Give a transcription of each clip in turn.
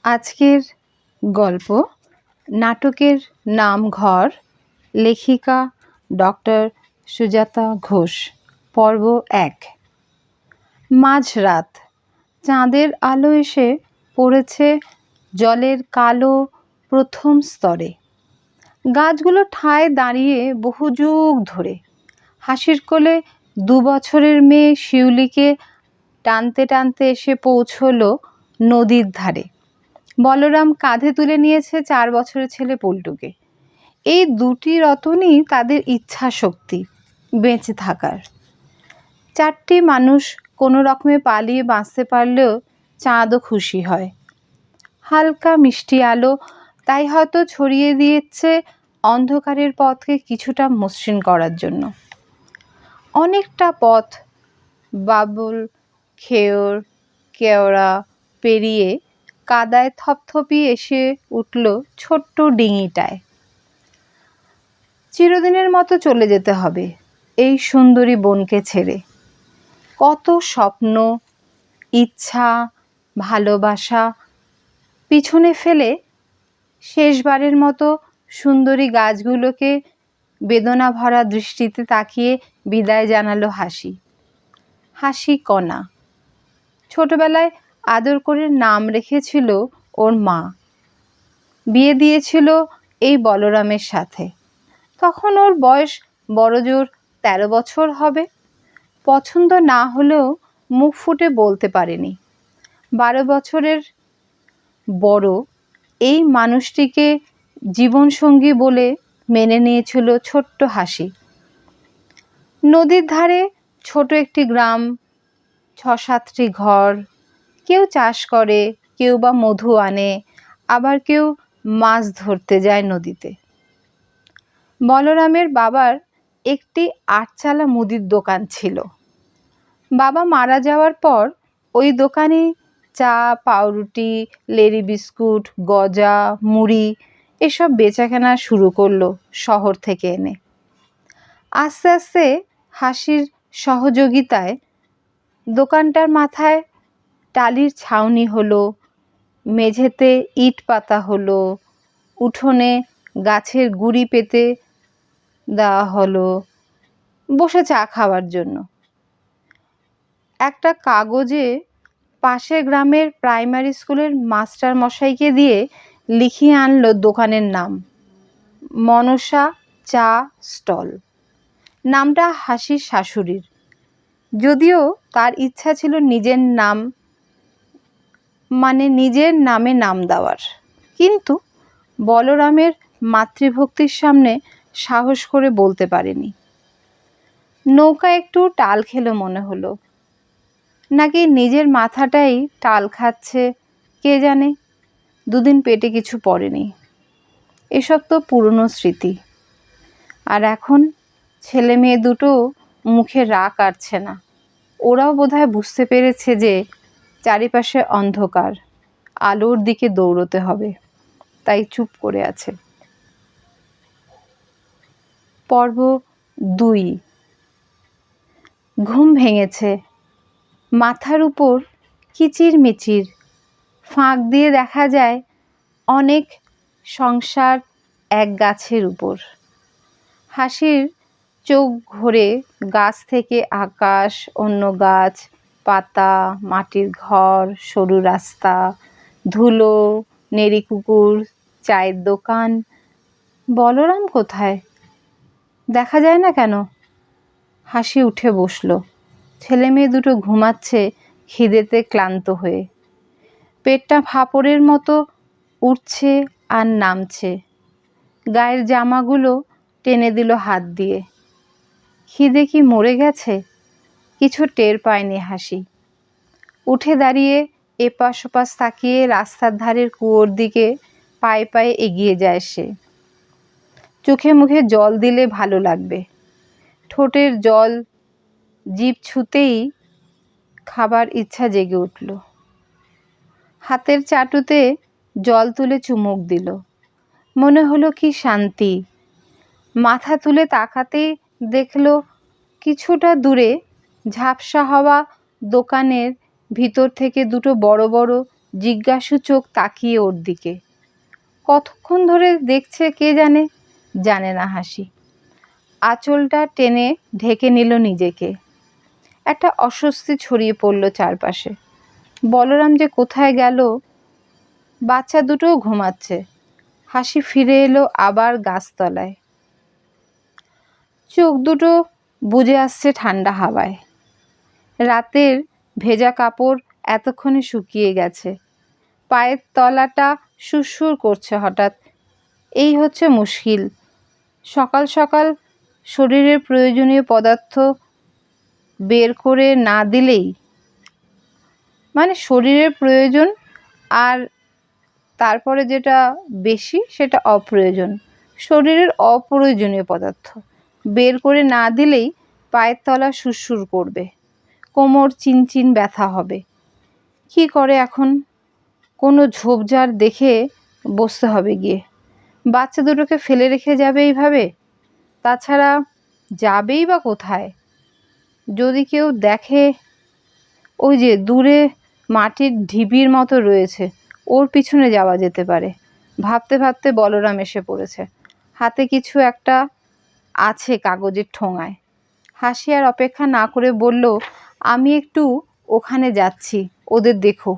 আজকের গল্প নাটকের নাম ঘর, লেখিকা ডক্টর সুজাতা ঘোষ। পর্ব 1। মাঝরাত, চাঁদের আলো এসে পড়েছে জলের কালো প্রথম স্তরে। গাছগুলো ঠায় দাঁড়িয়ে বহু যুগ ধরে। হাসির কোলে 2 বছরের মেয়ে শিউলিকে টানতে টানতে এসে পৌঁছলো নদীর ধারে। বলরাম কাঁধে তুলে নিয়েছে 4 বছরের ছেলে পল্টুকে। এই দুটি রতনই তাদের ইচ্ছা শক্তি বেঁচে থাকার। 4টি মানুষ কোনো রকমে পালিয়ে বাঁচতে পারলেও চাঁদও খুশি হয়। হালকা মিষ্টি আলো তাই হয়তো ছড়িয়ে দিয়েছে অন্ধকারের পথকে কিছুটা মসৃণ করার জন্য। অনেকটা পথ বাবুল খেয়র কেওড়া পেরিয়ে কাদায় থপথপিয়ে এসে উঠল ছোট্ট ডিঙিটায়। চিরদিনের মতো চলে যেতে হবে এই সুন্দরী বনকে ছেড়ে। কত স্বপ্ন, ইচ্ছা, ভালোবাসা পিছনে ফেলে শেষবারের মতো সুন্দরী গাছগুলোকে বেদনা ভরা দৃষ্টিতে তাকিয়ে বিদায় জানালো হাসি। হাসি কণা। ছোটবেলায় আদর করে নাম রেখেছিল ওর মা। বিয়ে দিয়েছিল এই বলরামের সাথে। তখন ওর বয়স বড়জোর 13 বছর হবে। পছন্দ না হলেও মুখ ফুটে বলতে পারেনি। 12 বছরের বড় এই মানুষটিকে জীবনসঙ্গী বলে মেনে নিয়েছিল ছোট্ট হাসি। নদীর ধারে ছোট একটি গ্রাম, 6-7টি ঘর। কেউ চাষ করে, কেউ বা মধু আনে, আবার কেউ মাছ ধরতে যায় নদীতে। বলরামের বাবার একটি 8 চালা মুদির দোকান ছিল। বাবা মারা যাওয়ার পর ওই দোকানে চা, পাউরুটি, লেরি বিস্কুট, গজা, মুড়ি এসব বেচাকেনা শুরু করলো শহর থেকে এনে। আস্তে আস্তে হাসির সহযোগিতায় দোকানটার মাথায় টালির ছাউনি হলো, মেঝেতে ইট পাতা হলো, উঠোনে গাছের গুঁড়ি পেতে দেওয়া হলো বসে চা খাওয়ার জন্য। একটা কাগজে পাশের গ্রামের প্রাইমারি স্কুলের মাস্টার মশাইকে দিয়ে লিখিয়ে আনলো দোকানের নাম, মনসা চা স্টল। নামটা হাসির শাশুড়ির, যদিও তার ইচ্ছা ছিল নিজের নাম নিজের নামে নাম দেওয়ার, কিন্তু বলরামের মাতৃভক্তির সামনে সাহস করে বলতে পারেনি। নৌকা একটু টাল খেলো মনে হলো, নাকি নিজের মাথাটাই টাল খাচ্ছে কে জানে। 2 দিন পেটে কিছু পড়েনি। এসব তো পুরনো স্মৃতি। আর এখন ছেলে মেয়ে দুটো মুখে রাগ কাটছে না। ওরাও বোধহয় বুঝতে পেরেছে যে চারিপাশে অন্ধকার, আলোর দিকে দৌড়তে হবে, তাই চুপ করে আছে। পর্ব 2। ঘুম ভেঙেছে। মাথার উপর কিচিরমিচির, ফাঁক দিয়ে দেখা যায় অনেক সংসার এক গাছের উপর। হাসির চোখ ঘোরে গাছ থেকে আকাশ, অন্য গাছ, পাতা, মাটির ঘর, সরু রাস্তা, ধুলো, নেড়ি কুকুর, চায়ের দোকান। বলরাম কোথায়? দেখা যায় না কেন? হাসি উঠে বসলো। ছেলে মেয়ে দুটো ঘুমাচ্ছে খিদেতে ক্লান্ত হয়ে। পেটটা ফাপড়ের মতো উঠছে আর নামছে। গায়ের জামাগুলো টেনে দিল হাত দিয়ে। খিদে কি মরে গেছে? কিছু টের পায়নি হাসি। উঠে দাঁড়িয়ে এপাশ ওপাশ তাকিয়ে রাস্তার ধারের কুয়োর দিকে পায়ে পায়ে এগিয়ে যায় সে। চোখে মুখে জল দিলে ভালো লাগবে। ঠোঁটের জল জিভ ছুঁতেই খাবার ইচ্ছা জেগে উঠল। হাতের চাটুতে জল তুলে চুমুক দিল। মনে হলো কি শান্তি। মাথা তুলে তাকাতেই দেখলো কিছুটা দূরে ঝাপসা হওয়া দোকানের ভিতর থেকে দুটো বড় বড় জিজ্ঞাসু চোখ তাকিয়ে ওর দিকে। কতক্ষণ ধরে দেখছে কে জানে, জানে না হাসি। আঁচলটা টেনে ঢেকে নিল নিজেকে। একটা অস্বস্তি ছড়িয়ে পড়ল চারপাশে। বলরাম যে কোথায় গেল? বাচ্চা দুটোও ঘুমাচ্ছে। হাসি ফিরে এলো আবার গাছতলায়। চোখ দুটো বুজে আসছে ঠান্ডা হাওয়ায়। রাতের ভেজা কাপড় এতক্ষণে শুকিয়ে গেছে। পায়ের তলাটা সুরসুর করছে হঠাৎ। এই হচ্ছে মুশকিল। সকাল সকাল শরীরের প্রয়োজনীয় পদার্থ বের করে না দিলেই, মানে শরীরের প্রয়োজন আর তারপরে যেটা বেশি সেটা অপ্রয়োজন। শরীরের অপ্রয়োজনীয় পদার্থ বের করে না দিলেই পায়ের তলা সুরসুর করবে, কোমর চিনচিন ব্যথা হবে। কি করে এখন? কোনো ঝোপঝাড় দেখে বসতে হবে গিয়ে। বাচ্চা দুটোকে ফেলে রেখে যাবে এইভাবে? তাছাড়া যাবেই বা কোথায়? যদি কেউ দেখে, ওই যে দূরে মাটির ঢিবির মতো রয়েছে, ওর পিছনে যাওয়া যেতে পারে। ভাবতে ভাবতে বলরাম এসে পড়েছে। হাতে কিছু একটা আছে কাগজের ঠোঙায়। হাসি আর অপেক্ষা না করে বলল, আমি একটু ওখানে যাচ্ছি, ওদের দেখো।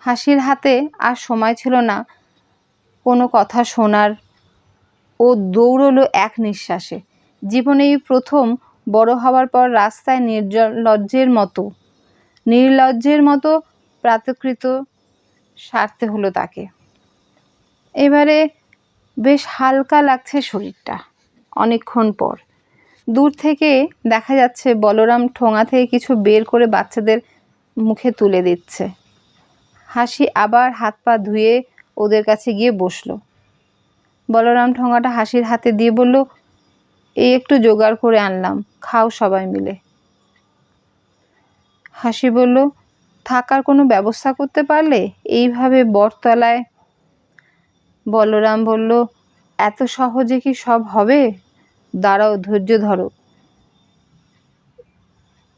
হাসির হাতে আর সময় ছিল না কোনো কথা শোনার। ও দৌড়লো এক নিঃশ্বাসে। জীবনে এই প্রথম বড় হওয়ার পর রাস্তায় নির্লজ্জের মতো প্রাতকৃত সারতে হলো তাকে। এবারে বেশ হালকা লাগছে শরীরটা। অনেকক্ষণ পর দূর থেকে দেখা যাচ্ছে বলরাম ঠোঙা থেকে কিছু বের করে বাচ্চাদের মুখে তুলে দিচ্ছে। হাসি আবার হাত পা ধুয়ে ওদের কাছে গিয়ে বসলো। বলরাম ঠোঙাটা হাসির হাতে দিয়ে বলল, এই একটু জোগাড় করে আনলাম, খাও সবাই মিলে। হাসি বলল, থাকার কোনো ব্যবস্থা করতে পারলে এইভাবে বটতলায়? বলরাম বলল, এত সহজে কি সব হবে? দাঁড়াও, ধৈর্য ধরো।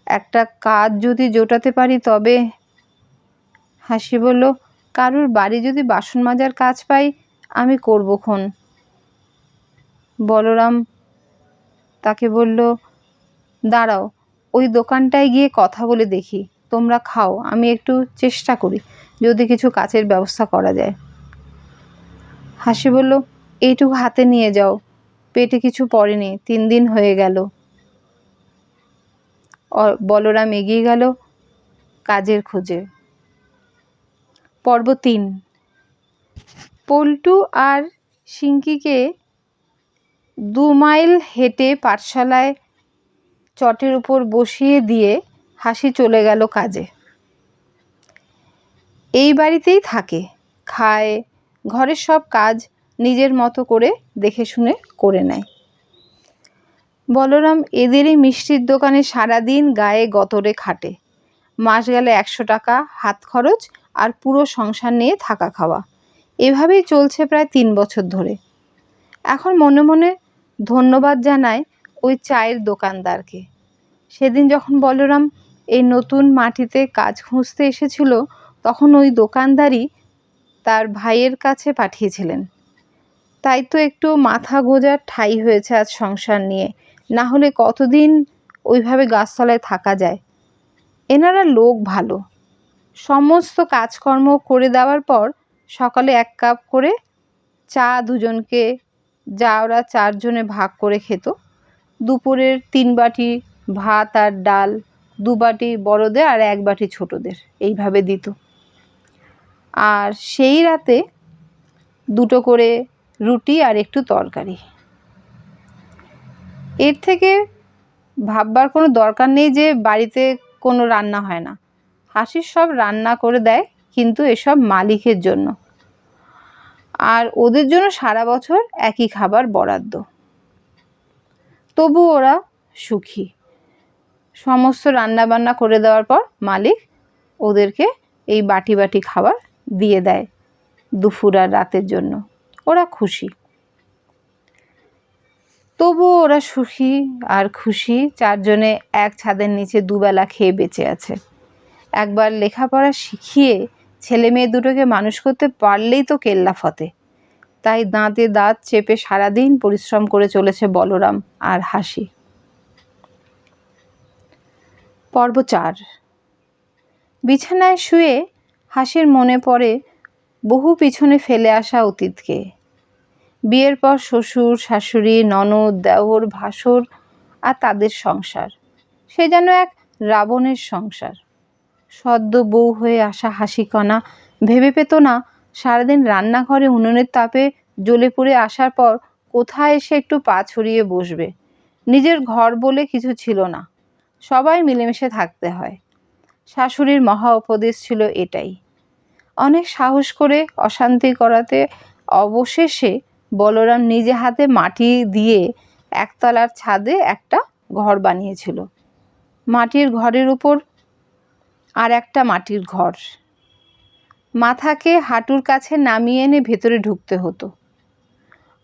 একটা কাজ যদি জোটাতে পারি তবে। হাসি বলল, কারুর বাড়ি যদি বাসন মাজার কাজ পাই আমি করবক্ষণ। বলরাম তাকে বলল, দাঁড়াও, ওই দোকানটায় গিয়ে কথা বলে দেখি। তোমরা খাও, আমি একটু চেষ্টা করি যদি কিছু কাজের ব্যবস্থা করা যায়। হাসি বলল, এইটুকু হাতে নিয়ে যাও, পেটে কিছু পড়েনি, 3 দিন হয়ে গেল। বলরাম এগিয়ে গেল কাজের খোঁজে। পর্ব 3। পল্টু আর সিংকিকে 2 মাইল হেঁটে পাঠশালায় চটের উপর বসিয়ে দিয়ে হাসি চলে গেল কাজে। এই বাড়িতেই থাকে, খায়, ঘরের সব কাজ নিজের মতো করে দেখে শুনে করে নেয়। বলরাম এদেরই মিষ্টির দোকানে সারাদিন গায়ে গতরে খাটে। মাস গেলে 100 টাকা হাত খরচ আর পুরো সংসার নিয়ে থাকা খাওয়া। এভাবেই চলছে প্রায় 3 বছর ধরে। এখন মনে মনে ধন্যবাদ জানায় ওই চায়ের দোকানদারকে। সেদিন যখন বলরাম এই নতুন মাটিতে কাজ খুঁজতে এসেছিল তখন ওই দোকানদারই তার ভাইয়ের কাছে পাঠিয়েছিলেন। তাই তো একটু মাথা গোঁজার ঠাঁই হয়েছে আজ সংসার নিয়ে, না হলে কতদিন ওইভাবে গাছতলায় থাকা যায়। এনারা লোক ভালো। সমস্ত কাজকর্ম করে দেওয়ার পর সকালে 1 কাপ করে চা দুজনকে, যা ওরা 4 জনে ভাগ করে খেত। দুপুরের 3 বাটি ভাত আর ডাল, 2 বাটি বড়দের আর 1 বাটি ছোটদের, এইভাবে দিত। আর সেই রাতে 2টো করে রুটি আর একটু তরকারি। এর থেকে ভাববার কোনো দরকার নেই যে বাড়িতে কোনো রান্না হয় না। হাসির সব রান্না করে দেয়, কিন্তু এসব মালিকের জন্য। আর ওদের জন্য সারা বছর একই খাবার বরাদ্দ। তবু ওরা সুখী। সমস্ত রান্না বান্না করে দেওয়ার পর মালিক ওদেরকে এই বাটি বাটি খাবার দিয়ে দেয় দুপুর আর রাতের জন্য। ওরা খুশি। তবুও ওরা সুখী আর খুশি। 4 জনে এক ছাদের নিচে দুবেলা খেয়ে বেঁচে আছে। একবার লেখাপড়া শিখিয়ে ছেলে মেয়ে দুটোকে মানুষ করতে পারলেই তো কেল্লা ফতে। তাই দাঁতে দাঁত চেপে সারাদিন পরিশ্রম করে চলেছে বলরাম আর হাসি। পর্ব 4। বিছানায় শুয়ে হাসির মনে পড়ে বহু পিছনে ফেলে আসা অতীতকে। বিয়ের পর শ্বশুর শাশুড়ি ননদ দেওর ভাসুর আর তাদের সংসার, সে যেন এক রাবণের সংসার। সদ্য বউ হয়ে আসা হাসিকণা ভেবে পেত না সারাদিন রান্নাঘরে উনুনের তাপে জ্বলে পুড়ে আসার পর কোথায় এসে একটু পা ছড়িয়ে বসবে। নিজের ঘর বলে কিছু ছিল না, সবাই মিলেমিশে থাকতে হয়। শাশুড়ির মহা উপদেশ ছিল এটাই। অনেক সাহস করে অশান্তি করাতে অবশেষে বলরাম নিজে হাতে মাটি দিয়ে একতলার ছাদে একটা ঘর বানিয়েছিল। মাটির ঘরের উপর আর একটা মাটির ঘর। মাথাকে হাঁটুর কাছে নামিয়ে এনে ভেতরে ঢুকতে হতো।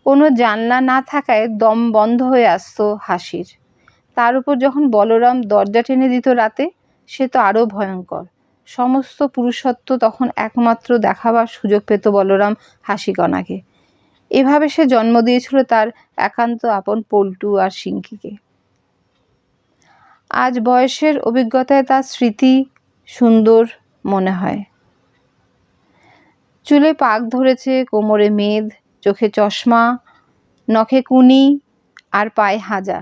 কোনো জানলা না থাকায় দম বন্ধ হয়ে আসতো হাসির। তার উপর যখন বলরাম দরজা টেনে দিত রাতে, সে তো আরও ভয়ঙ্কর। সমস্ত পুরুষত্ব তখন একমাত্র দেখাবার সুযোগ পেত বলরাম হাসিকণাকে। এভাবে সে জন্ম দিয়েছিল তার একান্ত আপন পল্টু আর সিংকিকে। আজ বয়সের অভিজ্ঞতায় তার স্মৃতি সুন্দর মনে হয়। চুলে পাক ধরেছে, কোমরে মেদ, চোখে চশমা, নখে কুনি আর পায়ে হাজা।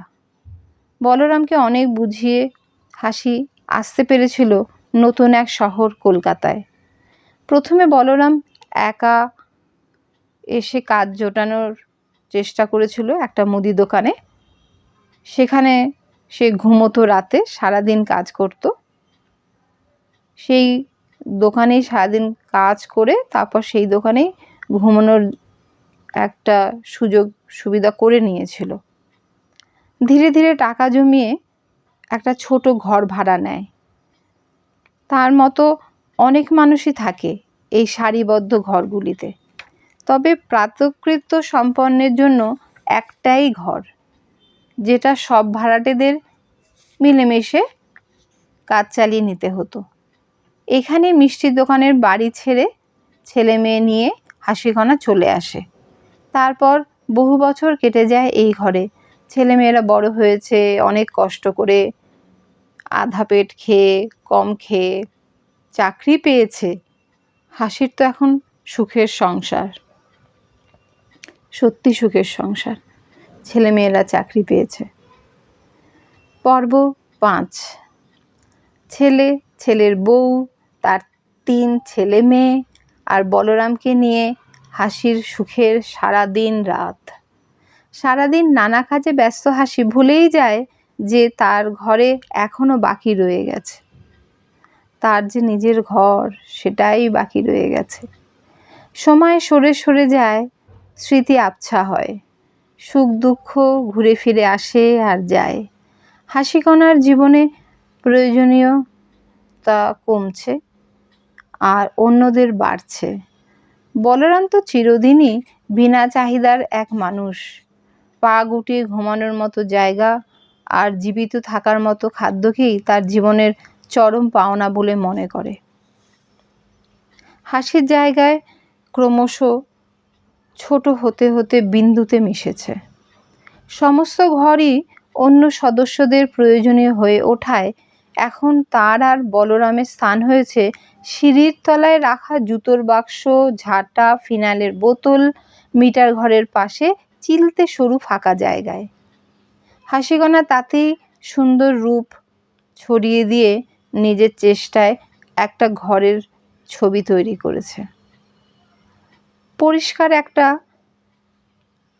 বলরামকে অনেক বুঝিয়ে হাসি আসতে পেরেছিল নতুন এক শহর কলকাতায়। প্রথমে বলরাম একা এসে কাজ জোটানোর চেষ্টা করেছিল একটা মুদি দোকানে। সেখানে সে ঘুমোতো রাতে, সারাদিন কাজ করত। সেই দোকানেই সারাদিন কাজ করে তারপর সেই দোকানেই ঘুমানোর একটা সুযোগ সুবিধা করে নিয়েছিল। ধীরে ধীরে টাকা জমিয়ে একটা ছোট ঘর ভাড়া নেয়। তার মতো অনেক মানুষই থাকে এই সারিবদ্ধ ঘরগুলিতে। তবে প্রাতকৃত্য সম্পন্নের জন্য একটাই ঘর, যেটা সব ভাড়াটেদের মিলেমিশে কাজ চালিয়ে নিতে হতো। এখানে মিষ্টির দোকানের বাড়ি ছেড়ে ছেলে মেয়ে নিয়ে হাসিকণা চলে আসে। তারপর বহু বছর কেটে যায় এই ঘরে। ছেলেমেয়েরা বড় হয়েছে, অনেক কষ্ট করে আধা পেট খেয়ে কম খেয়ে চাকরি পেয়েছে। হাসির তো এখন সুখের সংসার, সত্যি সুখের সংসার। ছেলেমেয়েরা চাকরি পেয়েছে। পর্ব 5। ছেলে, ছেলের বউ, তার 3 ছেলে মেয়ে আর বলরামকে নিয়ে হাসির সুখের সারাদিন রাত। সারাদিন নানা কাজে ব্যস্ত হাসি ভুলেই যায় যে তার ঘরে এখনো বাকি রয়ে গেছে। তার যে নিজের ঘর, সেটাই বাকি রয়ে গেছে। সময় সরে সরে যায়, স্মৃতি আবছা হয়, সুখ দুঃখ ঘুরে ফিরে আসে আর যায়। হাসিকণার জীবনে প্রয়োজনীয়তা কমছে আর অন্যদের বাড়ছে। বলরাম তো চিরদিনই বিনা চাহিদার এক মানুষ। পা গুটিয়ে ঘুমানোর মতো জায়গা আর জীবিত থাকার মতো খাদ্যকেই তার জীবনের চরম পাওনা বলে মনে করে। হাসির জায়গায় ক্রমশ ছোট হতে হতে বিন্দুতে মিশেছে। সমস্ত ঘরই অন্য সদস্যদের প্রয়োজনীয় হয়ে ওঠায় এখন তার আর বলরামের স্থান হয়েছে সিঁড়ির তলায় রাখা জুতোর বাক্স, ঝাঁটা, ফিনাইলের বোতল, মিটার ঘরের পাশে চিলতে সরু ফাঁকা জায়গায়। হাসিকণা তাতেই সুন্দর রূপ ছড়িয়ে দিয়ে নিজের চেষ্টায় একটা ঘরের ছবি তৈরি করেছে। পরিষ্কার একটা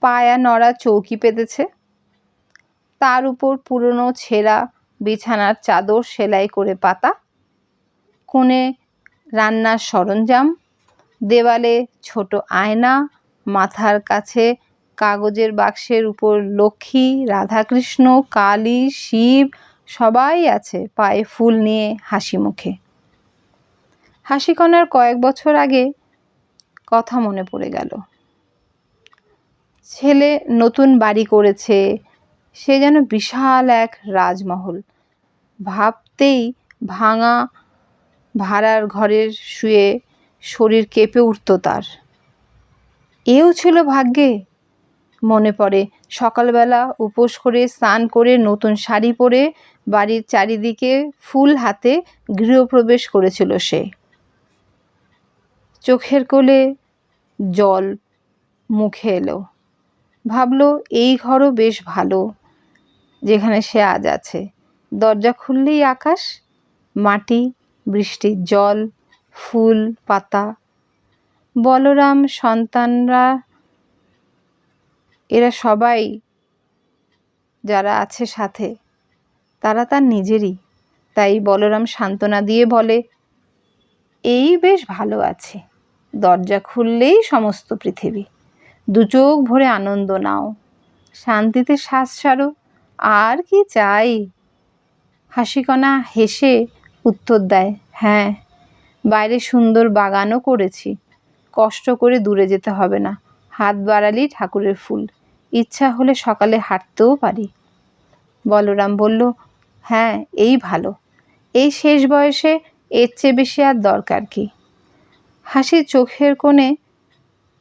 পায়া নড়া চৌকি পেতেছে, তার উপর পুরনো ছেঁড়া বিছানার চাদর সেলাই করে পাতা, কোণে রান্নার সরঞ্জাম, দেওয়ালে ছোট আয়না, মাথার কাছে কাগজের বাক্সের উপর লক্ষ্মী, রাধাকৃষ্ণ, কালী, শিব সবাই আছে পায়ে ফুল নিয়ে হাসি মুখে। হাসিকণার কয়েক বছর আগে কথা মনে পড়ে গেল। ছেলে নতুন বাড়ি করেছে, সে যেন বিশাল এক রাজমহল। ভাবতেই ভাঙা ভাড়ার ঘরের শুয়ে শরীর কেঁপে উঠত তার। এও ছিল ভাগ্যে। মনে পড়ে সকালবেলা উপোস করে স্নান করে নতুন শাড়ি পরে বাড়ির চারিদিকে ফুল হাতে গৃহপ্রবেশ করেছিল সে। চোখের কোলে জল মুখে এলো। ভাবল এই ঘরও বেশ ভালো, যেখানে সে আজ আছে। দরজা খুললেই আকাশ, মাটি, বৃষ্টির জল, ফুল পাতা। বলরাম, সন্তানরা, এরা সবাই যারা আছে সাথে, তারা তার নিজেরই। তাই বলরাম সান্ত্বনা দিয়ে বলে, এই বেশ ভালো আছে। দরজা খুললেই সমস্ত পৃথিবী। দু চোখ ভরে আনন্দ নাও, শান্তিতে শ্বাস ছাড়ো, আর কি চাই? হাসিকণা হেসে উত্তর দেয়, হ্যাঁ, বাইরে সুন্দর বাগানও করেছি। কষ্ট করে দূরে যেতে হবে না, হাত বাড়ালেই ঠাকুরের ফুল। ইচ্ছা হলে সকালে হাঁটতেও পারি। বলরাম বলল, হ্যাঁ, এই ভালো। এই শেষ বয়সে এর চেয়ে বেশি আর দরকার কি? হাসির চোখের কোণে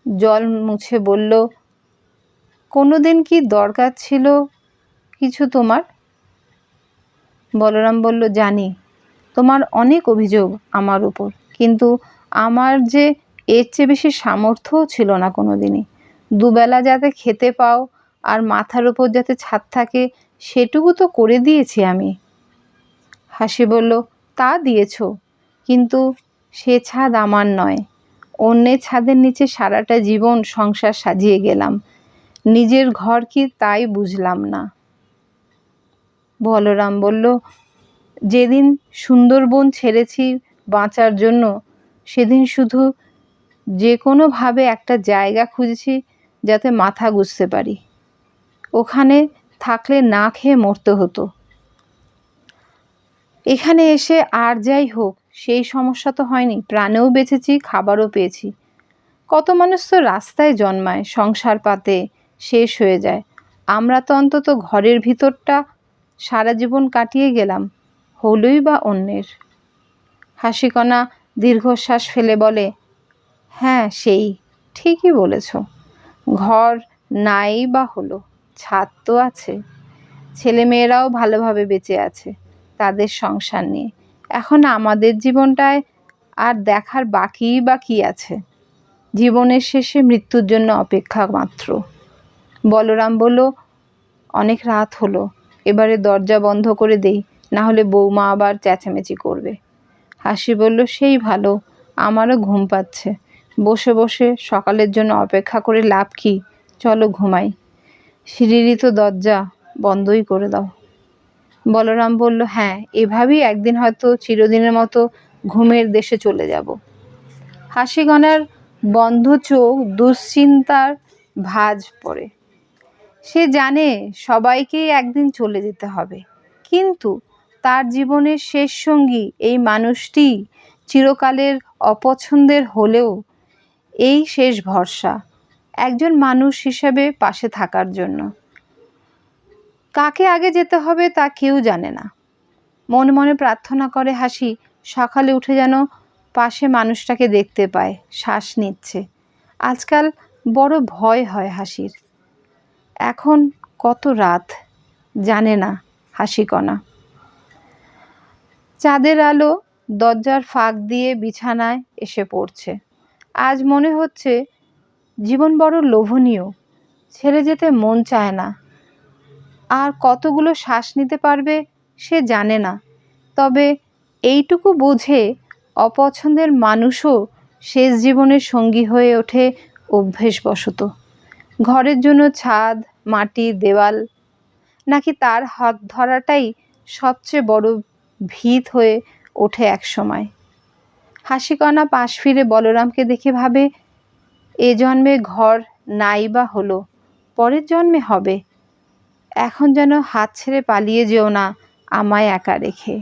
জল মুছে বলল, কোনোদিন কি দরকার ছিল কিছু তোমার? বলরাম বলল, জানি তোমার অনেক অভিযোগ আমার উপর, কিন্তু আমার যে এর চেয়ে বেশি সামর্থ্যও ছিল না কোনোদিনই। দুবেলা যাতে খেতে পাও আর মাথার উপর যাতে ছাদ থাকে, সেটুকু তো করে দিয়েছি আমি। হাসি বলল, তা দিয়েছ, কিন্তু সে ছাদ আমার নয়। অন্যের ছাদের নিচে সারাটা জীবন সংসার সাজিয়ে গেলাম, নিজের ঘর কি তাই বুঝলাম না। বলরাম বলল, যেদিন সুন্দরবন ছেড়েছি বাঁচার জন্য, সেদিন শুধু যে কোনোভাবে একটা জায়গা খুঁজেছি যাতে মাথা গুঁজতে পারি। ওখানে থাকলে না খেয়ে মরতে হতো। এখানে এসে আর যাই হোক, সেই সমস্যা তো হয়নি। প্রাণেও বেঁচেছি, খাবারও পেয়েছি। কত মানুষ তো রাস্তায় জন্মায়, সংসার পাতে, শেষ হয়ে যায়। আমরা তো অন্তত ঘরের ভিতরটা সারা জীবন কাটিয়ে গেলাম, হলোই বা অন্যের। হাসিকণা দীর্ঘশ্বাস ফেলে বলে, হ্যাঁ, সেই ঠিকই বলেছ। ঘর নাই বা হলো, ছাদ তো আছে। ছেলেমেয়েরাও ভালোভাবে বেঁচে আছে তাদের সংসার নিয়ে। এখন আমাদের জীবনটায় আর দেখার বাকি বা কি আছে? জীবনের শেষে মৃত্যুর জন্য অপেক্ষা মাত্র। বলরাম বলল, অনেক রাত হলো, এবারে দরজা বন্ধ করে দেই, না হলে বৌমা আবার চেঁচামেচি করবে। হাসি বলল, সেই ভালো, আমারও ঘুম পাচ্ছে। বসে বসে সকালের জন্য অপেক্ষা করে লাভ কি? চলো ঘুমাই। সিঁড়িরই তো দরজা বন্ধই করে দাও। বলরাম বলল, হ্যাঁ, এভাবেই একদিন হয়তো চিরদিনের মতো ঘুমের দেশে চলে যাব। হাসিকণার বন্ধ চোখ দুশ্চিন্তার ভাঁজ পড়ে। সে জানে সবাইকেই একদিন চলে যেতে হবে, কিন্তু তার জীবনের শেষ সঙ্গী এই মানুষটি চিরকালের অপছন্দের হলেও এই শেষ ভরসা একজন মানুষ হিসেবে পাশে থাকার জন্য। কাকে আগে যেতে হবে তা কেউ জানে না। মনে মনে প্রার্থনা করে হাসি, সকালে উঠে যেন পাশে মানুষটাকে দেখতে পায়, শ্বাস নিচ্ছে। আজকাল বড় ভয় হয় হাসির। এখন কত রাত জানে না হাসিকণা। চাঁদের আলো দরজার ফাঁক দিয়ে বিছানায় এসে পড়ছে। আজ মনে হচ্ছে জীবন বড় লোভনীয়, ছেড়ে যেতে মন চায় না। আর কতগুলো শ্বাস নিতে পারবে সে জানে না, তবে এইটুকু বোঝে অপছন্দের মানুষও শেষ জীবনের সঙ্গী হয়ে ওঠে অভ্যেসবশত। ঘরের জন্য ছাদ, মাটি, দেওয়াল, নাকি তার হাত ধরাটাই সবচেয়ে বড় ভিত হয়ে ওঠে একসময়। হাসিকণা পাশ ফিরে বলরামকে দেখে ভাবে, এ জন্মে ঘর নাই বা হলো, পরের জন্মে হবে। এখন যেন হাত ছেড়ে পালিয়ে যেও না আমায় একা রেখে।